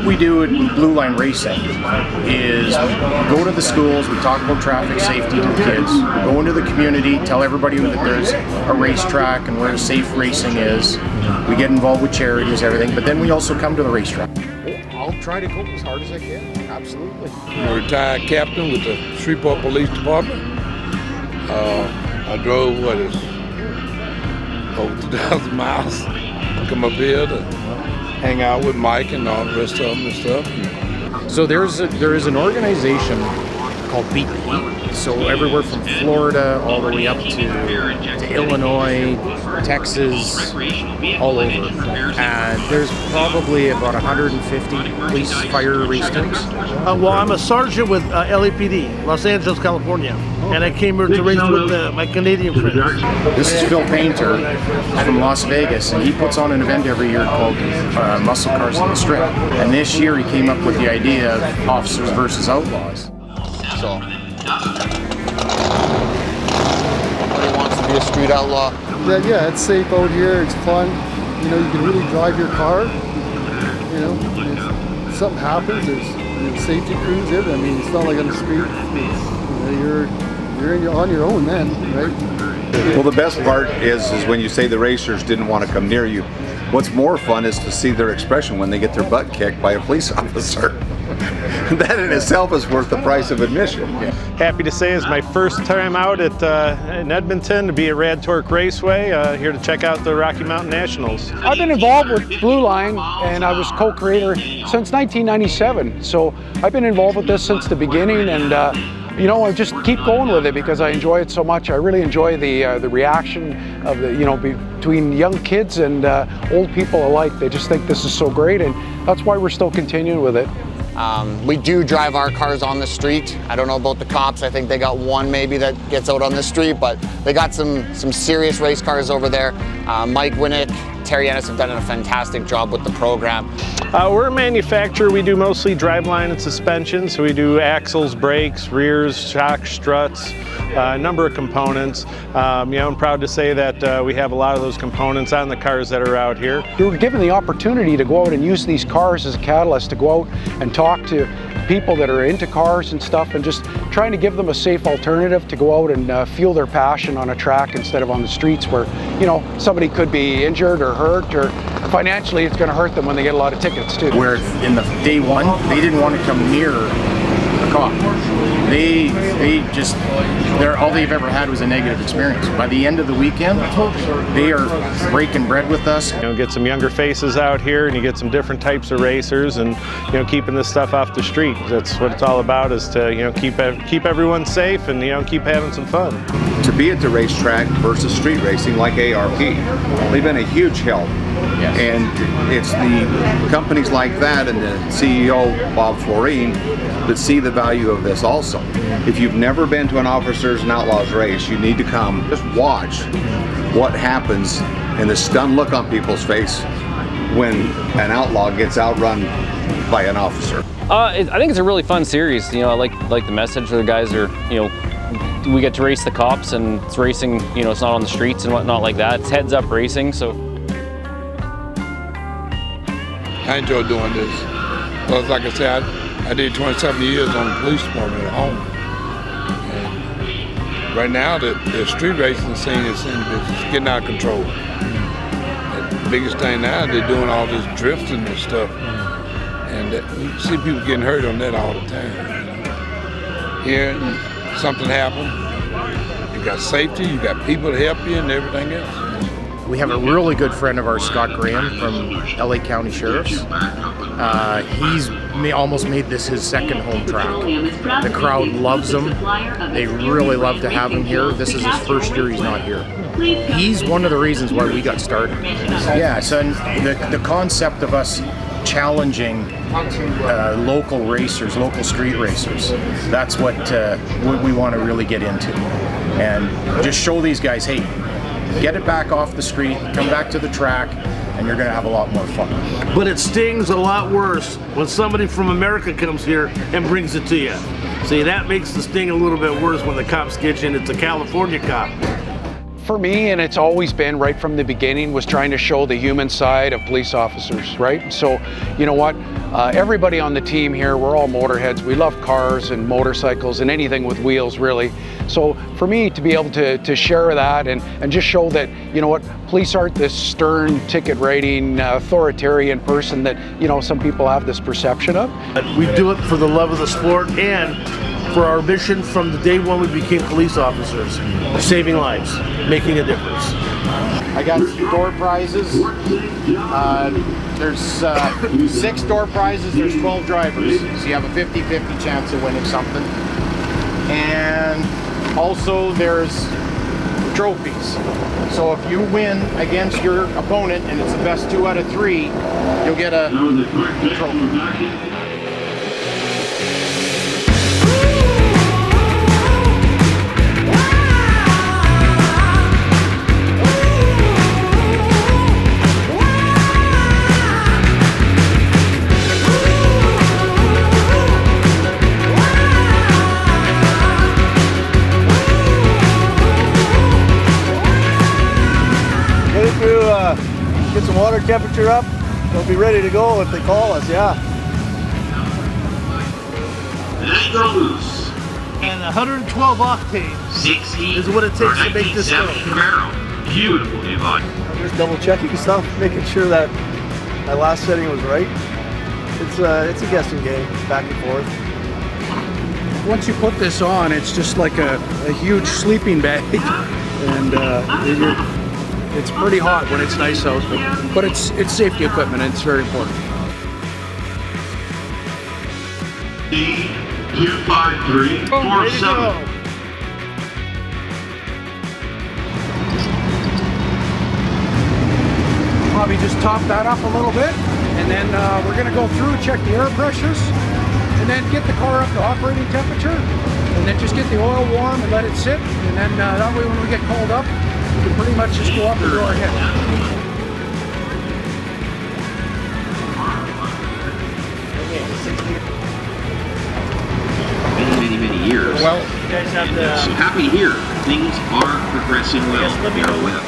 what we do at Blue Line Racing is go to the schools, we talk about traffic safety to the kids, go into the community, tell everybody that there's a racetrack and where safe racing is. We get involved with charities, everything, but then we also come to the racetrack. I'll try to cope as hard as I can, absolutely. I'm a retired captain with the Shreveport Police Department. I drove, over 2,000 miles to come up here to hang out with Mike and all the rest of them and stuff. So there is an organization called Beat the Heat. So everywhere from Florida all the way up to Illinois, Texas, all over. And there's probably about 150 police fire race teams. Well, I'm a sergeant with LAPD, Los Angeles, California. And I came here to race with my Canadian friends. This is Phil Painter from Las Vegas, and he puts on an event every year called Muscle Cars on the Strip. And this year he came up with the idea of Officers versus Outlaws. So, everybody wants to be a street outlaw. Yeah, it's safe out here. It's fun. You know, you can really drive your car. You know, if something happens, there's safety crews there. I mean, it's not like on the street. You're on your own then, right? Well, the best part is when you say the racers didn't want to come near you. What's more fun is to see their expression when they get their butt kicked by a police officer. That in itself is worth the price of admission. Happy to say it's my first time out in Edmonton to be at Rad Torque Raceway, here to check out the Rocky Mountain Nationals. I've been involved with Blue Line, and I was co-creator since 1997. So I've been involved with this since the beginning, and you know, I just keep going with it because I enjoy it so much. I really enjoy the reaction of between young kids and old people alike. They just think this is so great, and that's why we're still continuing with it. We do drive our cars on the street. I don't know about the cops. I think they got one maybe that gets out on the street, but they got some serious race cars over there. Mike Winnick, Terry Ennis have done a fantastic job with the program. We're a manufacturer. We do mostly driveline and suspension, so we do axles, brakes, rears, shock, struts, a number of components. You know, I'm proud to say that we have a lot of those components on the cars that are out here. We were given the opportunity to go out and use these cars as a catalyst to go out and talk to people that are into cars and stuff, and just trying to give them a safe alternative to go out and fuel their passion on a track instead of on the streets where, you know, somebody could be injured or hurt, or financially it's going to hurt them when they get a lot of tickets too. Where in the day one, they didn't want to come near the cop. All they've ever had was a negative experience. By the end of the weekend, they are breaking bread with us. You know, get some younger faces out here, and you get some different types of racers, and you know, keeping this stuff off the street. That's what it's all about, is to, you know, keep everyone safe and, you know, keep having some fun. To be at the racetrack versus street racing like ARP, they've been a huge help. Yes. And it's the companies like that and the CEO, Bob Florine, that see the value of this also. If you've never been to an Officers and Outlaws race, you need to come. Just watch what happens and the stunned look on people's face when an outlaw gets outrun by an officer. I think it's a really fun series. You know, I like the message. The guys are, you know, we get to race the cops, and it's racing, you know, it's not on the streets and whatnot like that. It's heads up racing, so. I enjoy doing this. Because like I said, I did 27 years on the police department at home. And right now, the street racing scene is getting out of control. And the biggest thing now, they're doing all this drifting and stuff. And you see people getting hurt on that all the time. Here, something happened, you got safety, you got people to help you and everything else. We have a really good friend of ours, Scott Graham from LA County Sheriff's. He's almost made this his second home track. The crowd loves him. They really love to have him here. This is his first year he's not here. He's one of the reasons why we got started. Yeah, so the concept of us challenging local racers, local street racers, that's what we want to really get into. And just show these guys, hey, get it back off the street, come back to the track, and you're going to have a lot more fun. But it stings a lot worse when somebody from America comes here and brings it to you. See, that makes the sting a little bit worse when the cops get you and it's a California cop. for me, and it's always been right from the beginning, was trying to show the human side of police officers, right? So, you know what? Everybody on the team here, we're all motorheads. We love cars and motorcycles and anything with wheels, really. So for me to be able to share that and just show that, you know what, police aren't this stern, ticket writing, authoritarian person that, you know, some people have this perception of. We do it for the love of the sport and for our mission from the day when we became police officers, saving lives, making a difference. I got some door prizes. There's 6 door prizes, there's 12 drivers. So you have a 50-50 chance of winning something. And also there's trophies. So if you win against your opponent and it's the best 2 out of 3, you'll get a trophy. Get some water temperature up. We'll be ready to go if they call us, yeah. Nitro Loose. And 112 octanes is what it takes to make this go. Camaro. Beautiful new body. I'm just double checking stuff, making sure that my last setting was right. It's a guessing game, back and forth. Once you put this on, it's just like a huge sleeping bag. And it's pretty hot when it's nice out, but it's safety equipment and it's very important. D25347. Probably just top that up a little bit, and then we're going to go through, check the air pressures, and then get the car up to operating temperature, and then just get the oil warm and let it sit, and then that way when we get called up, we can pretty much just go up and go ahead. Many years. Well, you guys have So happy to hear things are progressing well. Yes, let me know. With.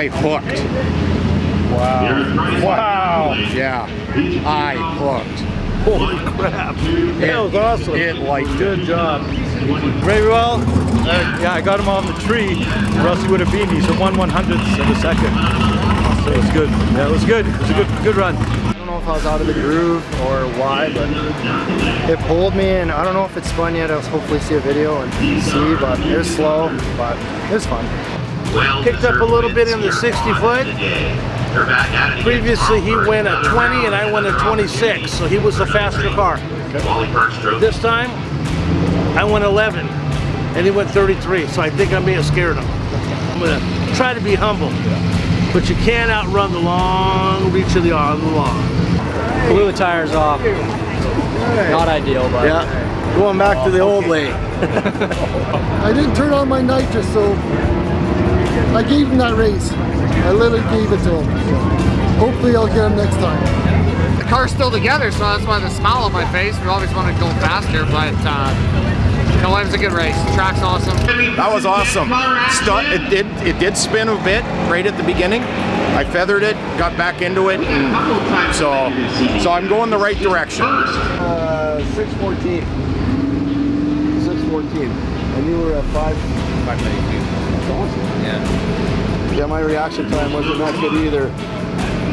I hooked. Wow. Wow. Yeah, I hooked. Holy crap. That was awesome. It liked Good job. Very well. Yeah, I got him on the tree, or else he would have beat me. So 1/100th of a second. So it was good. Yeah, it was good. It was a good run. I don't know if I was out of the groove or why, but it pulled me, and I don't know if it's spun yet. I'll hopefully see a video and see, but it was slow, but it was fun. Picked up a little bit in the 60 foot. Previously he went at 20 and I went at 26, so he was the faster car. This time I went 11 and he went 33, so I think I may have scared him. I'm gonna try to be humble, but you can't outrun the long reach of the law. Blew the tires off. Not ideal, but yeah, going back to the old way. I didn't turn on my nitrous, so I gave him that race. I literally gave it to him. So hopefully I'll get him next time. The car's still together, so that's why the smile on my face. We always wanted to go faster, but you know, it was a good race. The track's awesome. That was awesome. It did spin a bit right at the beginning. I feathered it, got back into it, and so I'm going the right direction. 6:14. 6:14. And you were at 5:32. That's awesome. yeah. Yeah, my reaction time wasn't that good either.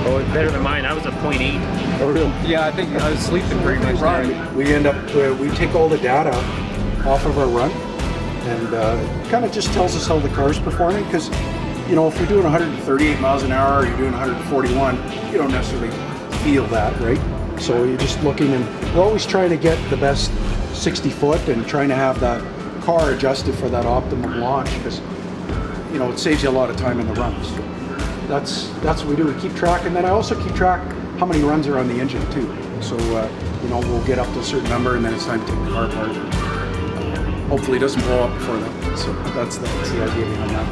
Oh, it's better than mine. I was at 0.8. Oh, really? Yeah, I think I was sleeping pretty much there. We end up, we take all the data off of our run, and it kind of just tells us how the car's performing, because, you know, if you're doing 138 miles an hour or you're doing 141, you don't necessarily feel that, right? So you're just looking, and we're always trying to get the best 60 foot and trying to have that car adjusted for that optimum launch, because, you know, it saves you a lot of time in the runs. So that's what we do. We keep track, and then I also keep track how many runs are on the engine too. So you know, we'll get up to a certain number, and then it's time to take the car apart. Hopefully, it doesn't blow up before that. So that's the idea behind that.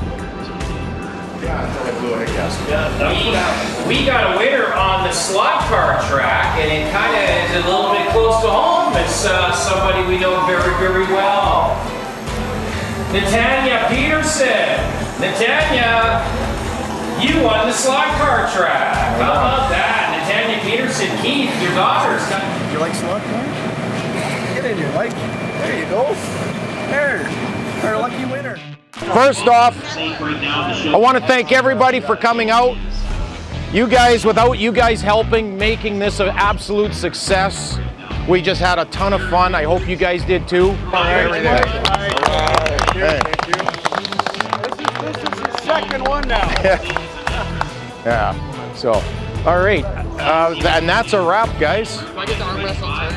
Yeah, I thought I blew it, I guess. We got a winner on the slot car track, and it kind of is a little bit close to home. It's somebody we know very, very well. Natanya Peterson. Natanya, you won the slot car track. How about that? Natanya Peterson, Keith, your daughter's coming. You like slot cars? Get in here, Mike. There you go. There. Our lucky winner. First off, I want to thank everybody for coming out. You guys, without you guys helping, making this an absolute success. We just had a ton of fun. I hope you guys did too. All right. Hey. Thank you. This is your second one now. Yeah. So, all right. And that's a wrap, guys. Do I get the armrest on